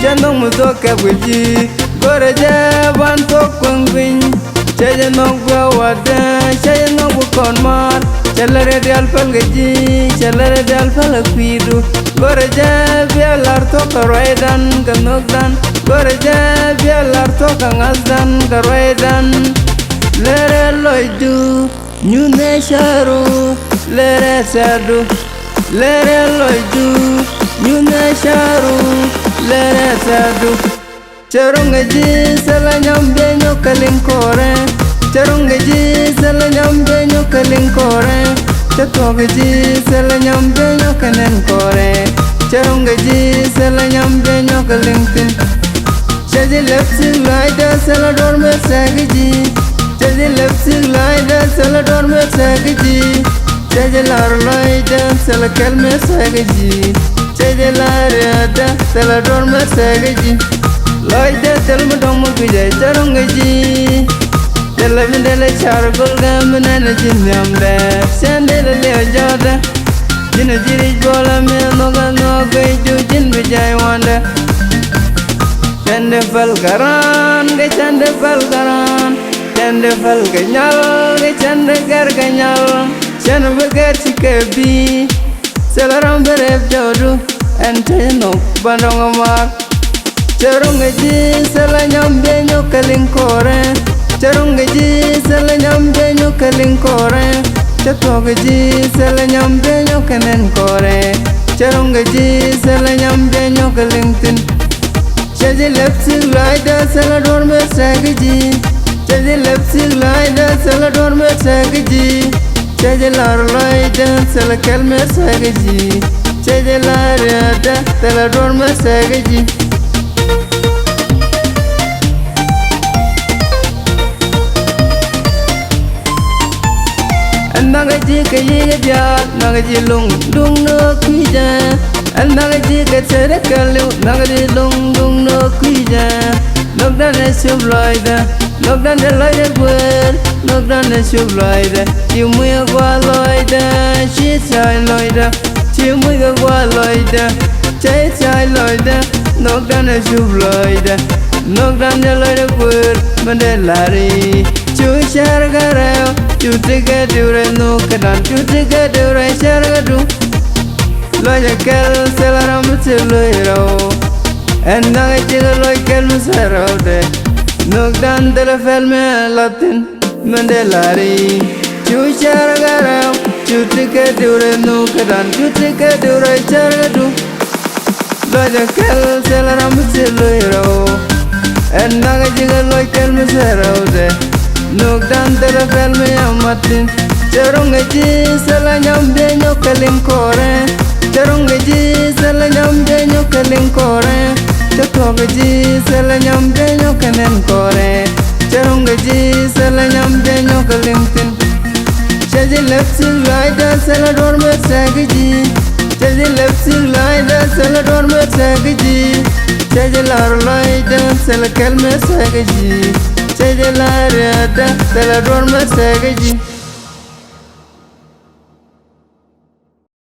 Chanong muzo kabwiji gore je ban to kwangwin chaje no gwa wada chaje no kon mar chalare dal palgaji chalare dal palakwidu gore je bialar to karoidan kanogdan gore je bialar to kangasdan karoidan lere loidu nyune sharu lere sadu lere loidu nyune sharu lere sadu charungaji salanyam benyo kalinkore charungaji salanyam benyo kalinkore chatogaji salanyam benyo kanenkore charungaji salanyam benyo kalintin chaji lepsi laida salador me sagaji chaji lepsi laida salador me sagaji chaji lar laida salakal me sagaji chaji larada salador me sagaji laida telma dongmu guje charungaji telabindele chargol gamnana jinyamde sendele leojada jina jiri bola me noga noga ju jin bijay wanda chande fal garan ge chande fal garan chande fal ganyal ge chande gar ganyal chande begar chikebi selaram berep jodu enteno bandongamar charungaji salanyam benyo kalinkore charungaji salanyam benyo kalinkore chatogaji salanyam benyo kanenkore charungaji salanyam benyo kalintin chaji lepsi laida salador me sagaji chaji lepsi laida salador me sagaji chaji lar laida salakal me sagaji chaji larada salador me sagaji nagaji kaye bya nagaji lung dung no kwija nagaji ka tere kalu nagaji lung dung no kwija nokdan ne sub loida nokdan ne loida wer nokdan ne sub loida chimu gwa loida chi chai loida chimu gwa loida chai chai loida nokdan ne sub loida nokdan ne loida wer mande lari chu shar garao chutiga dure no kadan chutiga dure shargadu loya kel selaram tiloiro ennaga chiga loy kel sarode nogdan dela felme latin mandelari chu shargarao chutiga dure no kadan chutiga dure shargadu loya kel selaram tiloiro ennaga chiga loy kel sarode nogdan dela felme amatin charungaji salanyam benyo kalinkore charungaji salanyam benyo kalinkore chatogaji salanyam benyo kanenkore charungaji salanyam benyo kalintin chaji lepsi laida salador me sagaji chaji lepsi laida salador me sagaji chaji lar laida salakal me sagaji chaji larada salador me sagaji